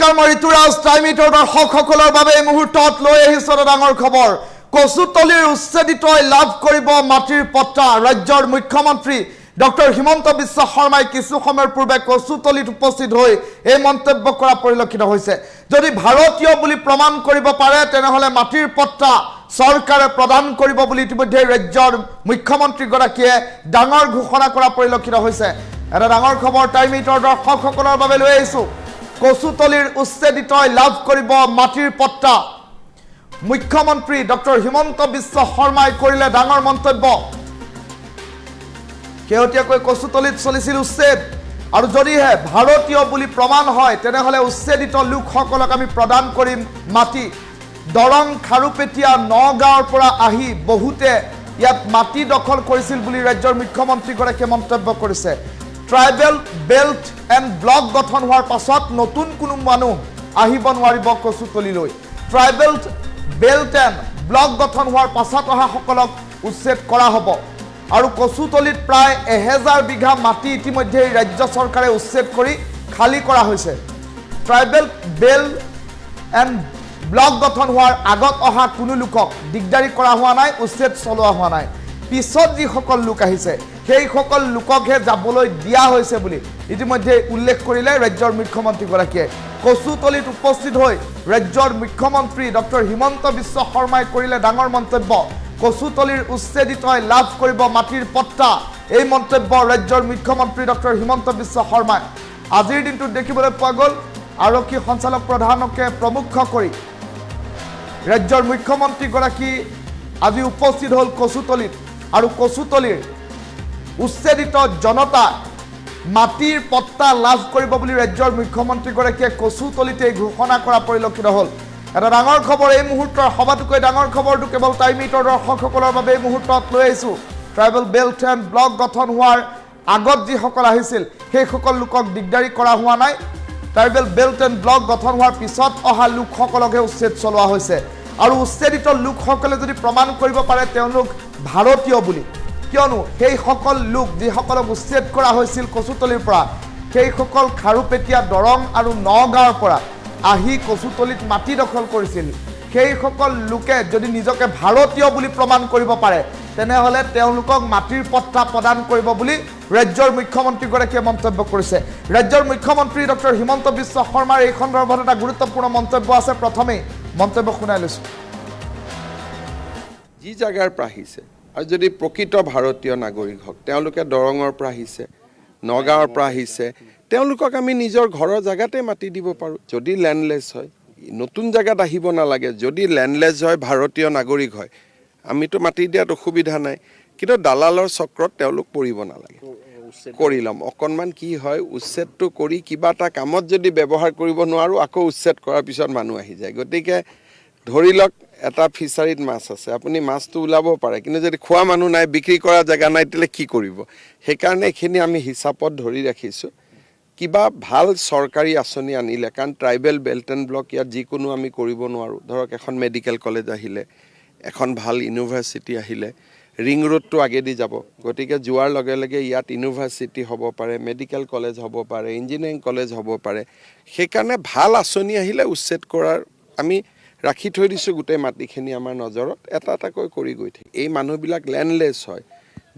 নমস্কাৰ মই ঋতুৰাজ টাইমিটৰ দৰ্শকসকলৰ বাবে এই মুহূৰ্তত লৈ আহিছোঁ ডাঙৰ খবৰ কচুতলিৰ উচ্ছেদিত লাভ কৰিব মাটিৰ পট্টা ৰাজ্যৰ মুখ্যমন্ত্ৰী ডক্টৰ হিমন্ত বিশ্ব শৰ্মাই কিছু সময়ৰ পূৰ্বে কচুতলিত উপস্থিত হৈ এই মন্তব্য কৰা পৰিলক্ষিত হৈছে যদি ভাৰতীয় বুলি প্ৰমাণ কৰিব পাৰে তেনেহলে মাটিৰ পট্টা চৰকাৰে প্ৰদান কৰিব বুলি ইতিমধ্যে ৰাজ্যৰ মুখ্যমন্ত্ৰী গৰাকীয়ে ডাঙৰ ঘোষণা কৰা পৰিলক্ষিত হৈছে এটা ডাঙৰ খবৰ টাইমিটৰ দৰ্শকসকলৰ বাবে লৈ আহিছোঁ কচুতলিৰ উচ্ছেদিত লাভ কৰিব মাটিৰ পট্টা মুখ্যমন্ত্ৰী ডক্টৰ হিমন্ত বিশ্ব শৰ্মাই কৰিলে ডাঙৰ মন্তব্য কেওটিয়াকৈ কচুতলিত চলিছিল উচ্ছেদ আৰু যদিহে ভাৰতীয় বুলি প্ৰমাণ হয় তেনেহলে উচ্ছেদিত লোকসকলক আমি প্ৰদান কৰিম মাটি দৰং খাৰুপেটিয়া নগাঁৱৰ পৰা আহি বহুতে ইয়াত মাটি দখল কৰিছিল বুলি ৰাজ্যৰ মুখ্যমন্ত্ৰী গৰাকীয়ে মন্তব্য কৰিছে ট্ৰাইবেল বেল্ট এণ্ড ব্লক গঠন হোৱাৰ পাছত নতুন কোনো মানুহ আহিব নোৱাৰিব কচুতলিলৈ ট্ৰাইবেল বেল্ট এণ্ড ব্লক গঠন হোৱাৰ পাছত অহা সকলক উচ্ছেদ কৰা হ'ব আৰু কচুতলিত প্ৰায় 1000 বিঘা মাটি ইতিমধ্যে ৰাজ্য চৰকাৰে উচ্ছেদ কৰি খালি কৰা হৈছে ট্ৰাইবেল বেল্ট এণ্ড ব্লক গঠন হোৱাৰ আগত অহা কোনো লোকক দিগদাৰি কৰা হোৱা নাই উচ্ছেদ চলোৱা হোৱা নাই পিছত যিসকল লোক আহিছে সেই সকল লোককহে যাবলৈ দিয়া হৈছে বুলি ইতিমধ্যে উল্লেখ কৰিলে ৰাজ্যৰ মুখ্যমন্ত্ৰী গৰাকীয়ে কচুতলিত উপস্থিত হৈ ৰাজ্যৰ মুখ্যমন্ত্ৰী ডক্টৰ হিমন্ত বিশ্ব শৰ্মাই কৰিলে ডাঙৰ মন্তব্য কচুতলিৰ উচ্ছেদিত লাভ কৰিব মাটিৰ পট্টা এই মন্তব্য ৰাজ্যৰ মুখ্যমন্ত্ৰী ডক্টৰ হিমন্ত বিশ্ব শৰ্মাই আজিৰ দিনটোত দেখিবলৈ পোৱা গ'ল আৰক্ষী সঞ্চালক প্ৰধানকে প্ৰমুখ কৰি ৰাজ্যৰ মুখ্যমন্ত্ৰী গৰাকী আজি উপস্থিত হ'ল কচুতলিত আৰু কচুতলিৰ উচ্ছেদিত জনতা মাটিৰ পট্টা লাভ কৰিব বুলি ৰাজ্যৰ মুখ্যমন্ত্ৰী গৰাকীয়ে কচুতলিতে ঘোষণা কৰা পৰিলক্ষিত হ'ল এটা ডাঙৰ খবৰ এই মুহূৰ্তৰ সবাতোকৈ ডাঙৰ খবৰটো কেৱল টাইমিটৰ দৰ্শকসকলৰ বাবে এই মুহূৰ্তত লৈ আহিছোঁ ট্ৰাইবেল বেল্ট এণ্ড ব্লক গঠন হোৱাৰ আগত যিসকল আহিছিল সেই সকল লোকক দিগদাৰি কৰা হোৱা নাই ট্ৰাইবেল বেল্ট এণ্ড ব্লক গঠন হোৱাৰ পিছত অহা লোকসকলকহে উচ্ছেদ চলোৱা হৈছে আৰু উচ্ছেদিত লোকসকলে যদি প্ৰমাণ কৰিব পাৰে তেওঁলোক ভাৰতীয় বুলি কিয়নো সেই সকল লোক যিসকলক উচ্ছেদ কৰা হৈছিল কচুতলিৰ পৰা সেই সকল খাৰুপেটিয়া দৰং আৰু নগাঁৱৰ পৰা আহি কচুতলিত মাটি দখল কৰিছিল সেই সকল লোকে যদি নিজকে ভাৰতীয় বুলি প্ৰমাণ কৰিব পাৰে তেনেহলে তেওঁলোকক মাটিৰ পট্টা প্ৰদান কৰিব বুলি ৰাজ্যৰ মুখ্যমন্ত্ৰী গৰাকীয়ে মন্তব্য কৰিছে ৰাজ্যৰ মুখ্যমন্ত্ৰী ডক্টৰ হিমন্ত বিশ্ব শৰ্মাৰ এই সন্দৰ্ভত এটা গুৰুত্বপূৰ্ণ মন্তব্য আছে প্ৰথমে মন্তব্য শুনাই লৈছোঁ যি জাগাৰ পৰা আহিছে আৰু যদি প্ৰকৃত ভাৰতীয় নাগৰিক হওক তেওঁলোকে দৰঙৰ পৰা আহিছে নগাঁৱৰ পৰা আহিছে তেওঁলোকক আমি নিজৰ ঘৰৰ জাগাতে মাটি দিব পাৰোঁ যদি লেণ্ডলেছ হয় নতুন জাগাত আহিব নালাগে যদি লেণ্ডলেছ হয় ভাৰতীয় নাগৰিক হয় আমিতো মাটি দিয়াত অসুবিধা নাই কিন্তু দালালৰ চক্ৰত তেওঁলোক পৰিব নালাগে কৰি ল'ম অকণমান কি হয় উচ্ছেদটো কৰি কিবা এটা কামত যদি ব্যৱহাৰ কৰিব নোৱাৰোঁ আকৌ উচ্ছেদ কৰাৰ পিছত মানুহ আহি যায় গতিকে ধৰি লওক এটা ফিচাৰীত মাছ আছে আপুনি মাছটো ওলাব পাৰে কিন্তু যদি খোৱা মানুহ নাই বিক্ৰী কৰা জেগা নাই তেতিয়াহ'লে কি কৰিব সেইকাৰণে এইখিনি আমি হিচাপত ধৰি ৰাখিছোঁ কিবা ভাল চৰকাৰী আঁচনি আনিলে কাৰণ ট্ৰাইবেল বেল্ট এণ্ড ব্লক ইয়াত যিকোনো আমি কৰিব নোৱাৰোঁ ধৰক এখন মেডিকেল কলেজ আহিলে এখন ভাল ইউনিভাৰ্চিটি আহিলে ৰিং ৰোডটো আগেদি যাব গতিকে যোৱাৰ লগে লগে ইয়াত ইউনিভাৰ্চিটি হ'ব পাৰে মেডিকেল কলেজ হ'ব পাৰে ইঞ্জিনিয়াৰিং কলেজ হ'ব পাৰে সেইকাৰণে ভাল আঁচনি আহিলে উচ্ছেদ কৰাৰ আমি ৰাখি থৈ দিছোঁ গোটেই মাটিখিনি আমাৰ নজৰত এটা এটাকৈ কৰি গৈ থাকে এই মানুহবিলাক লেণ্ডলেছ হয়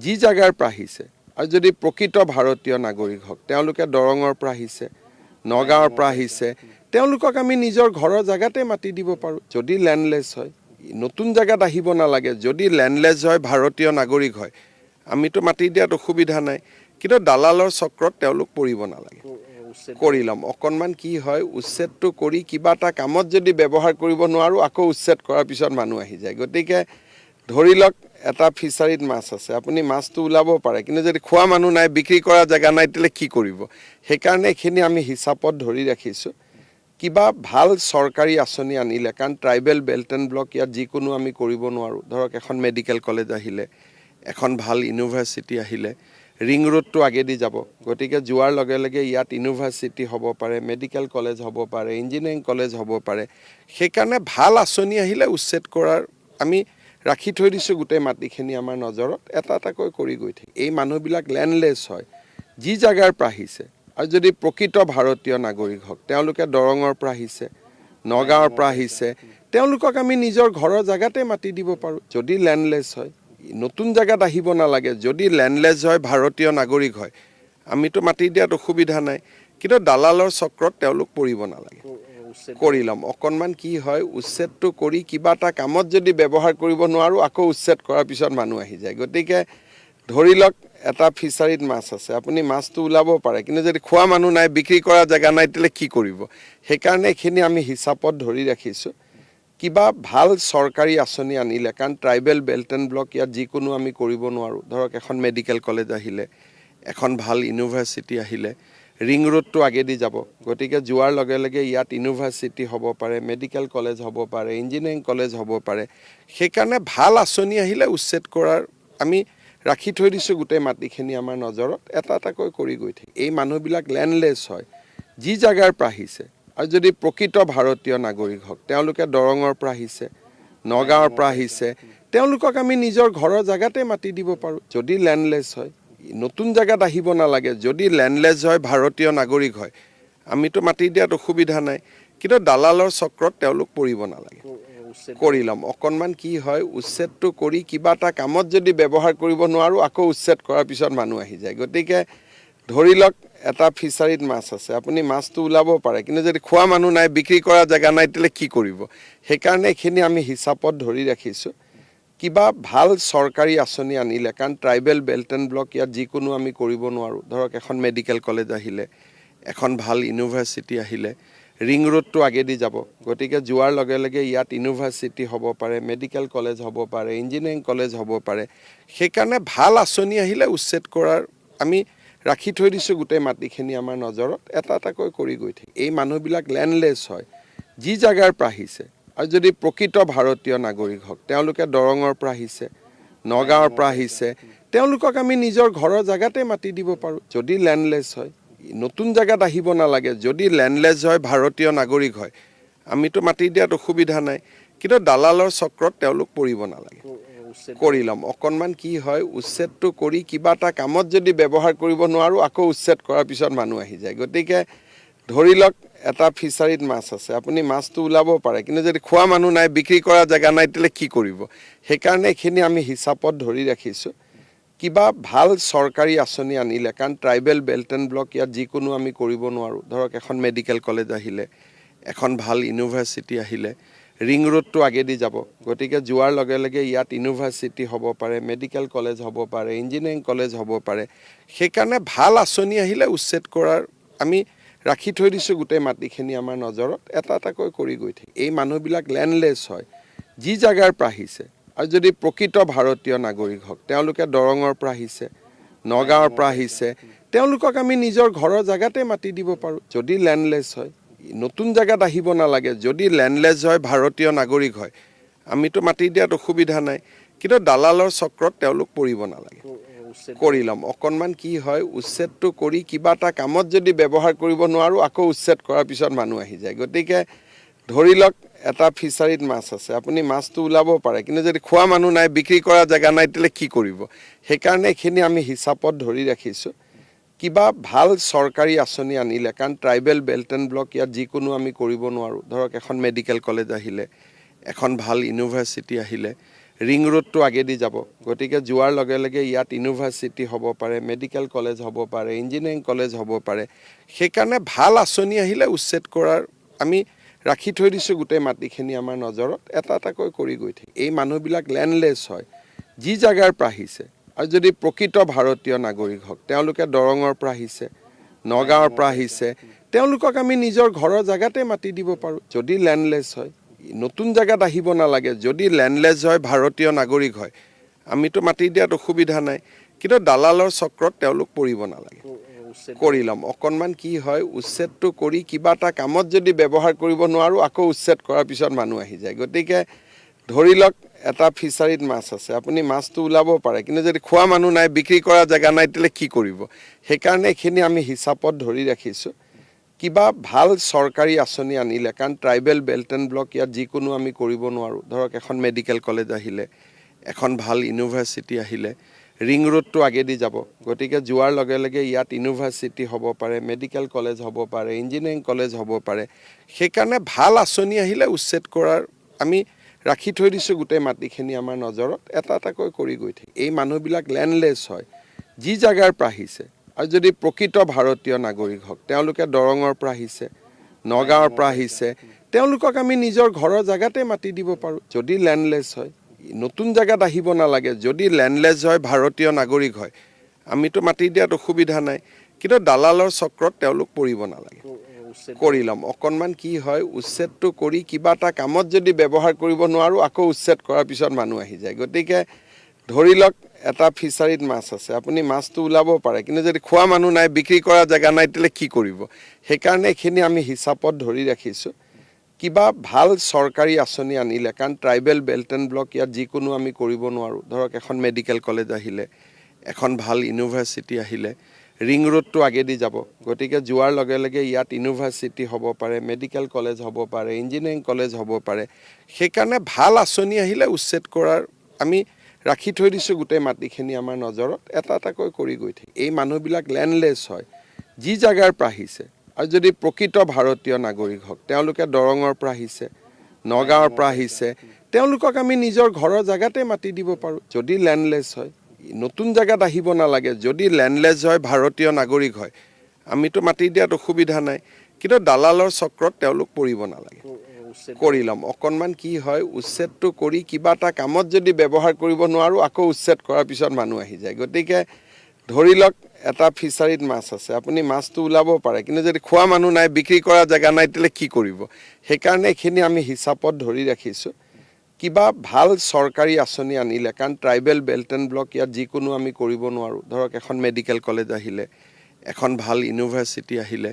যি জাগাৰ পৰা আহিছে আৰু যদি প্ৰকৃত ভাৰতীয় নাগৰিক হওক তেওঁলোকে দৰঙৰ পৰা আহিছে নগাঁৱৰ পৰা আহিছে তেওঁলোকক আমি নিজৰ ঘৰৰ জাগাতে মাটি দিব পাৰোঁ যদি লেণ্ডলেছ হয় নতুন জাগাত আহিব নালাগে যদি লেণ্ডলেছ হয় ভাৰতীয় নাগৰিক হয় আমিতো মাটি দিয়াত অসুবিধা নাই কিন্তু দালালৰ চক্ৰত তেওঁলোক পৰিব নালাগে কৰি ল'ম অকণমান কি হয় উচ্ছেদটো কৰি কিবা এটা কামত যদি ব্যৱহাৰ কৰিব নোৱাৰোঁ আকৌ উচ্ছেদ কৰাৰ পিছত মানুহ আহি যায় গতিকে ধৰি লওক এটা ফিচাৰীত মাছ আছে আপুনি মাছটো ওলাব পাৰে কিন্তু যদি খোৱা মানুহ নাই বিক্ৰী কৰা জেগা নাই তেতিয়াহ'লে কি কৰিব সেইকাৰণে এইখিনি আমি হিচাপত ধৰি ৰাখিছোঁ কিবা ভাল চৰকাৰী আঁচনি আনিলে কাৰণ ট্ৰাইবেল বেল্ট এণ্ড ব্লক ইয়াত যিকোনো আমি কৰিব নোৱাৰোঁ ধৰক এখন মেডিকেল কলেজ আহিলে এখন ভাল ইউনিভাৰ্চিটি আহিলে ৰিং ৰোডটো আগেদি যাব গতিকে যোৱাৰ লগে লগে ইয়াত ইউনিভাৰ্চিটি হ'ব পাৰে মেডিকেল কলেজ হ'ব পাৰে ইঞ্জিনিয়াৰিং কলেজ হ'ব পাৰে সেইকাৰণে ভাল আঁচনি আহিলে উচ্ছেদ কৰাৰ আমি ৰাখি থৈ দিছোঁ গোটেই মাটিখিনি আমাৰ নজৰত এটা এটাকৈ কৰি গৈ থাকে এই মানুহবিলাক লেণ্ডলেছ হয় যি জাগাৰ পৰা আহিছে আৰু যদি প্ৰকৃত ভাৰতীয় নাগৰিক হওক তেওঁলোকে দৰঙৰ পৰা আহিছে নগাঁৱৰ পৰা আহিছে তেওঁলোকক আমি নিজৰ ঘৰৰ জেগাতে মাটি দিব পাৰোঁ যদি লেণ্ডলেছ হয় নতুন জেগাত আহিব নালাগে যদি লেণ্ডলেছ হয় ভাৰতীয় নাগৰিক হয় আমিতো মাটি দিয়াত অসুবিধা নাই কিন্তু দালালৰ চক্ৰত তেওঁলোক পৰিব নালাগে কৰি ল'ম অকণমান কি হয় উচ্ছেদটো কৰি কিবা এটা কামত যদি ব্যৱহাৰ কৰিব নোৱাৰোঁ আকৌ উচ্ছেদ কৰাৰ পিছত মানুহ আহি যায় গতিকে ধৰি লওক এটা ফিচাৰীত মাছ আছে আপুনি মাছটো ওলাব পাৰে কিন্তু যদি খোৱা মানুহ নাই বিক্ৰী কৰা জেগা নাই তেতিয়াহ'লে কি কৰিব সেইকাৰণে এইখিনি আমি হিচাপত ধৰি ৰাখিছোঁ কিবা ভাল চৰকাৰী আঁচনি আনিলে কাৰণ ট্ৰাইবেল বেল্ট এণ্ড ব্লক ইয়াত যিকোনো আমি কৰিব নোৱাৰোঁ ধৰক এখন মেডিকেল কলেজ আহিলে এখন ভাল ইউনিভাৰ্চিটি আহিলে ৰিং ৰোডটো আগেদি যাব গতিকে যোৱাৰ লগে লগে ইয়াত ইউনিভাৰ্চিটি হ'ব পাৰে মেডিকেল কলেজ হ'ব পাৰে ইঞ্জিনিয়াৰিং কলেজ হ'ব পাৰে সেইকাৰণে ভাল আঁচনি আহিলে উচ্ছেদ কৰাৰ আমি ৰাখি থৈ দিছোঁ গোটেই মাটিখিনি আমাৰ নজৰত এটা এটাকৈ কৰি গৈ থাকে এই মানুহবিলাক লেণ্ডলেছ হয় যি জেগাৰ পৰা আহিছে আৰু যদি প্ৰকৃত ভাৰতীয় নাগৰিক হওক তেওঁলোকে দৰঙৰ পৰা আহিছে নগাঁৱৰ পৰা আহিছে তেওঁলোকক আমি নিজৰ ঘৰৰ জেগাতে মাটি দিব পাৰোঁ যদি লেণ্ডলেছ হয় নতুন জেগাত আহিব নালাগে যদি লেণ্ডলেছ হয় ভাৰতীয় নাগৰিক হয় আমিতো মাটি দিয়াত অসুবিধা নাই কিন্তু দালালৰ চক্ৰত তেওঁলোক পৰিব নালাগে কৰি ল'ম অকণমান কি হয় উচ্ছেদটো কৰি কিবা এটা কামত যদি ব্যৱহাৰ কৰিব নোৱাৰোঁ আকৌ উচ্ছেদ কৰাৰ পিছত মানুহ আহি যায় গতিকে ধৰি লওক এটা ফিচাৰীত মাছ আছে আপুনি মাছটো ওলাব পাৰে কিন্তু যদি খোৱা মানুহ নাই বিক্ৰী কৰা জেগা নাই তেতিয়াহ'লে কি কৰিব সেইকাৰণে এইখিনি আমি হিচাপত ধৰি ৰাখিছোঁ কিবা ভাল চৰকাৰী আঁচনি আনিলে কাৰণ ট্ৰাইবেল বেল্ট এণ্ড ব্লক ইয়াত যিকোনো আমি কৰিব নোৱাৰোঁ ধৰক এখন মেডিকেল কলেজ আহিলে এখন ভাল ইউনিভাৰ্চিটি আহিলে ৰিং ৰোডটো আগেদি যাব গতিকে যোৱাৰ লগে লগে ইয়াত ইউনিভাৰ্চিটি হ'ব পাৰে মেডিকেল কলেজ হ'ব পাৰে ইঞ্জিনিয়াৰিং কলেজ হ'ব পাৰে সেইকাৰণে ভাল আঁচনি আহিলে উচ্ছেদ কৰাৰ আমি ৰাখি থৈ দিছোঁ গোটেই মাটিখিনি আমাৰ নজৰত এটা এটাকৈ কৰি গৈ থাকে এই মানুহবিলাক লেণ্ডলেছ হয় যি জেগাৰ পৰা আহিছে আৰু যদি প্ৰকৃত ভাৰতীয় নাগৰিক হওক তেওঁলোকে দৰঙৰ পৰা আহিছে নগাঁৱৰ পৰা আহিছে তেওঁলোকক আমি নিজৰ ঘৰৰ জেগাতে মাটি দিব পাৰোঁ যদি লেণ্ডলেছ হয় নতুন জেগাত আহিব নালাগে যদি লেণ্ডলেছ হয় ভাৰতীয় নাগৰিক হয় আমিতো মাটি দিয়াত অসুবিধা নাই কিন্তু দালালৰ চক্ৰত তেওঁলোক পৰিব নালাগে কৰি ল'ম অকণমান কি হয় উচ্ছেদটো কৰি কিবা এটা কামত যদি ব্যৱহাৰ কৰিব নোৱাৰোঁ আকৌ উচ্ছেদ কৰাৰ পিছত মানুহ আহি যায় গতিকে ধৰি লওক এটা ফিচাৰীত মাছ আছে আপুনি মাছটো ওলাব পাৰে কিন্তু যদি খোৱা মানুহ নাই বিক্ৰী কৰা জেগা নাই তেতিয়াহ'লে কি কৰিব সেইকাৰণে এইখিনি আমি হিচাপত ধৰি ৰাখিছোঁ কিবা ভাল চৰকাৰী আঁচনি আনিলে কাৰণ ট্ৰাইবেল বেল্ট এণ্ড ব্লক ইয়াত যিকোনো আমি কৰিব নোৱাৰোঁ ধৰক এখন মেডিকেল কলেজ আহিলে এখন ভাল ইউনিভাৰ্চিটি আহিলে ৰিং ৰোডটো আগেদি যাব গতিকে যোৱাৰ লগে লগে ইয়াত ইউনিভাৰ্চিটি হ'ব পাৰে মেডিকেল কলেজ হ'ব পাৰে ইঞ্জিনিয়াৰিং কলেজ হ'ব পাৰে সেইকাৰণে ভাল আঁচনি আহিলে উচ্ছেদ কৰাৰ আমি ৰাখি থৈ দিছোঁ গোটেই মাটিখিনি আমাৰ নজৰত এটা এটাকৈ কৰি গৈ থাকে এই মানুহবিলাক লেণ্ডলেছ হয় যি জেগাৰ পৰা আহিছে আৰু যদি প্ৰকৃত ভাৰতীয় নাগৰিক হওক তেওঁলোকে দৰঙৰ পৰা আহিছে নগাঁৱৰ পৰা আহিছে তেওঁলোকক আমি নিজৰ ঘৰৰ জেগাতে মাটি দিব পাৰোঁ যদি লেণ্ডলেছ হয় নতুন জেগাত আহিব নালাগে যদি লেণ্ডলেছ হয় ভাৰতীয় নাগৰিক হয় আমিতো মাটি দিয়াত অসুবিধা নাই কিন্তু দালালৰ চক্ৰত তেওঁলোক পৰিব নালাগে কৰি ল'ম অকণমান কি হয় উচ্ছেদটো কৰি কিবা এটা কামত যদি ব্যৱহাৰ কৰিব নোৱাৰোঁ আকৌ উচ্ছেদ কৰাৰ পিছত মানুহ আহি যায় গতিকে ধৰি লওক এটা ফিচাৰীত মাছ আছে আপুনি মাছটো ওলাব পাৰে কিন্তু যদি খোৱা মানুহ নাই বিক্ৰী কৰা জেগা নাই তেতিয়াহ'লে কি কৰিব সেইকাৰণে এইখিনি আমি হিচাপত ধৰি ৰাখিছোঁ কিবা ভাল চৰকাৰী আঁচনি আনিলে কাৰণ ট্ৰাইবেল বেল্ট এণ্ড ব্লক ইয়াত যিকোনো আমি কৰিব নোৱাৰোঁ ধৰক এখন মেডিকেল কলেজ আহিলে এখন ভাল ইউনিভাৰ্চিটি আহিলে ৰিং ৰোডটো আগেদি যাব গতিকে যোৱাৰ লগে লগে ইয়াত ইউনিভাৰ্চিটি হ'ব পাৰে মেডিকেল কলেজ হ'ব পাৰে ইঞ্জিনিয়াৰিং কলেজ হ'ব পাৰে সেইকাৰণে ভাল আঁচনি আহিলে উচ্ছেদ কৰাৰ আমি ৰাখি থৈ দিছোঁ গোটেই মাটিখিনি আমাৰ নজৰত এটা এটাকৈ কৰি গৈ থাকে এই মানুহবিলাক লেণ্ডলেছ হয় যি জেগাৰ পৰা আহিছে আৰু যদি প্ৰকৃত ভাৰতীয় নাগৰিক হওক তেওঁলোকে দৰঙৰ পৰা আহিছে নগাঁৱৰ পৰা আহিছে তেওঁলোকক আমি নিজৰ ঘৰৰ জেগাতে মাটি দিব পাৰোঁ যদি লেণ্ডলেছ হয় নতুন জেগাত আহিব নালাগে যদি লেণ্ডলেছ হয় ভাৰতীয় নাগৰিক হয় আমিতো মাটি দিয়াত অসুবিধা নাই কিন্তু দালালৰ চক্ৰত তেওঁলোক পৰিব নালাগে কৰি ল'ম অকণমান কি হয় উচ্ছেদটো কৰি কিবা এটা কামত যদি ব্যৱহাৰ কৰিব নোৱাৰোঁ আকৌ উচ্ছেদ কৰাৰ পিছত মানুহ আহি যায় গতিকে ধৰি লওক এটা ফিচাৰীত মাছ আছে আপুনি মাছটো ওলাব পাৰে কিন্তু যদি খোৱা মানুহ নাই বিক্ৰী কৰা জেগা নাই তেতিয়াহ'লে কি কৰিব সেইকাৰণে এইখিনি আমি হিচাপত ধৰি ৰাখিছোঁ কিবা ভাল চৰকাৰী আঁচনি আনিলে কাৰণ ট্ৰাইবেল বেল্ট এণ্ড ব্লক ইয়াত যিকোনো আমি কৰিব নোৱাৰোঁ ধৰক এখন মেডিকেল কলেজ আহিলে এখন ভাল ইউনিভাৰ্চিটি আহিলে ৰিং ৰোডটো আগেদি যাব গতিকে যোৱাৰ লগে লগে ইয়াত ইউনিভাৰ্চিটি হ'ব পাৰে মেডিকেল কলেজ হ'ব পাৰে ইঞ্জিনিয়াৰিং কলেজ হ'ব পাৰে সেইকাৰণে ভাল আঁচনি আহিলে উচ্ছেদ কৰাৰ আমি ৰাখি থৈ দিছোঁ গোটেই মাটিখিনি আমাৰ নজৰত এটা এটাকৈ কৰি গৈ থাকে এই মানুহবিলাক লেণ্ডলেছ হয় যি জাগাৰ পৰা আহিছে আৰু যদি প্ৰকৃত ভাৰতীয় নাগৰিক হওক তেওঁলোকে দৰঙৰ পৰা আহিছে নগাঁৱৰ পৰা আহিছে তেওঁলোকক আমি নিজৰ ঘৰৰ জাগাতে মাটি দিব পাৰোঁ যদি লেণ্ডলেছ হয় নতুন জাগাত আহিব নালাগে যদি লেণ্ডলেছ হয় ভাৰতীয় নাগৰিক হয় আমিতো মাটি দিয়াত অসুবিধা নাই কিন্তু দালালৰ চক্ৰত তেওঁলোক পৰিব নালাগে কৰি ল'ম অকণমান কি হয় উচ্ছেদটো কৰি কিবা এটা কামত যদি ব্যৱহাৰ কৰিব নোৱাৰোঁ আকৌ উচ্ছেদ কৰাৰ পিছত মানুহ আহি যায় গতিকে ধৰি লওক এটা ফিচাৰীত মাছ আছে আপুনি মাছটো ওলাব পাৰে কিন্তু যদি খোৱা মানুহ নাই বিক্ৰী কৰা জেগা নাই তেতিয়াহ'লে কি কৰিব সেইকাৰণে এইখিনি আমি হিচাপত ধৰি ৰাখিছোঁ কিবা ভাল চৰকাৰী আঁচনি আনিলে কাৰণ ট্ৰাইবেল বেল্ট এণ্ড ব্লক ইয়াত যিকোনো আমি কৰিব নোৱাৰোঁ ধৰক এখন মেডিকেল কলেজ আহিলে এখন ভাল ইউনিভাৰ্চিটি আহিলে ৰিং ৰোডটো আগেদি যাব গতিকে যোৱাৰ লগে লগে ইয়াত ইউনিভাৰ্চিটি হ'ব পাৰে মেডিকেল কলেজ হ'ব পাৰে ইঞ্জিনিয়াৰিং কলেজ হ'ব পাৰে সেইকাৰণে ভাল আঁচনি আহিলে উচ্ছেদ কৰাৰ আমি ৰাখি থৈ দিছোঁ গোটেই মাটিখিনি আমাৰ নজৰত এটা এটাকৈ কৰি গৈ থাকে এই মানুহবিলাক লেণ্ডলেছ হয় যি জাগাৰ পৰা আহিছে আৰু যদি প্ৰকৃত ভাৰতীয় নাগৰিক হওক তেওঁলোকে দৰঙৰ পৰা আহিছে নগাঁৱৰ পৰা আহিছে তেওঁলোকক আমি নিজৰ ঘৰৰ জাগাতে মাটি দিব পাৰোঁ যদি লেণ্ডলেছ হয় নতুন জাগাত আহিব নালাগে যদি লেণ্ডলেছ হয় ভাৰতীয় নাগৰিক হয় আমিতো মাটি দিয়াত অসুবিধা নাই কিন্তু দালালৰ চক্ৰত তেওঁলোক পৰিব নালাগে কৰি ল'ম অকণমান কি হয় উচ্ছেদটো কৰি কিবা এটা কামত যদি ব্যৱহাৰ কৰিব নোৱাৰোঁ আকৌ উচ্ছেদ কৰাৰ পিছত মানুহ আহি যায় গতিকে ধৰি লওক এটা ফিচাৰীত মাছ আছে আপুনি মাছটো ওলাব পাৰে কিন্তু যদি খোৱা মানুহ নাই বিক্ৰী কৰা জেগা নাই তেতিয়াহ'লে কি কৰিব সেইকাৰণে এইখিনি আমি হিচাপত ধৰি ৰাখিছোঁ কিবা ভাল চৰকাৰী আঁচনি আনিলে কাৰণ ট্ৰাইবেল বেল্ট এণ্ড ব্লক ইয়াত যিকোনো আমি কৰিব নোৱাৰোঁ ধৰক এখন মেডিকেল কলেজ আহিলে এখন ভাল ইউনিভাৰ্চিটি আহিলে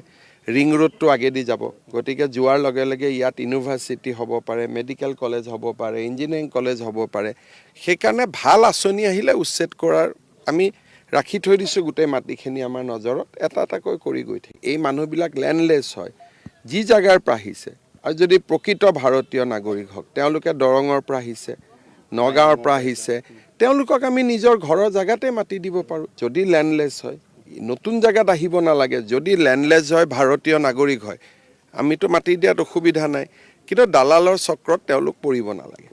ৰিং ৰোডটো আগেদি যাব গতিকে যোৱাৰ লগে লগে ইয়াত ইউনিভাৰ্চিটি হ'ব পাৰে মেডিকেল কলেজ হ'ব পাৰে ইঞ্জিনিয়াৰিং কলেজ হ'ব পাৰে সেইকাৰণে ভাল আঁচনি আহিলে উচ্ছেদ কৰাৰ আমি ৰাখি থৈ দিছোঁ গোটেই মাটিখিনি আমাৰ নজৰত এটা এটাকৈ কৰি গৈ থাকে এই মানুহবিলাক লেণ্ডলেছ হয় যি জাগাৰ পৰা আহিছে আৰু যদি প্ৰকৃত ভাৰতীয় নাগৰিক হওক তেওঁলোকে দৰঙৰ পৰা আহিছে নগাঁৱৰ পৰা আহিছে তেওঁলোকক আমি নিজৰ ঘৰৰ জাগাতে মাটি দিব পাৰোঁ যদি লেণ্ডলেছ হয় নতুন জাগাত আহিব নালাগে যদি লেণ্ডলেছ হয় ভাৰতীয় নাগৰিক হয় আমিতো মাটি দিয়াত অসুবিধা নাই কিন্তু দালালৰ চক্ৰত তেওঁলোক পৰিব নালাগে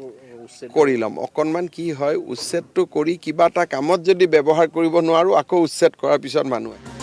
কৰি ল'ম অকণমান কি হয় উচ্ছেদটো কৰি কিবা এটা কামত যদি ব্যৱহাৰ কৰিব নোৱাৰোঁ আকৌ উচ্ছেদ কৰাৰ পিছত মানুহ আহে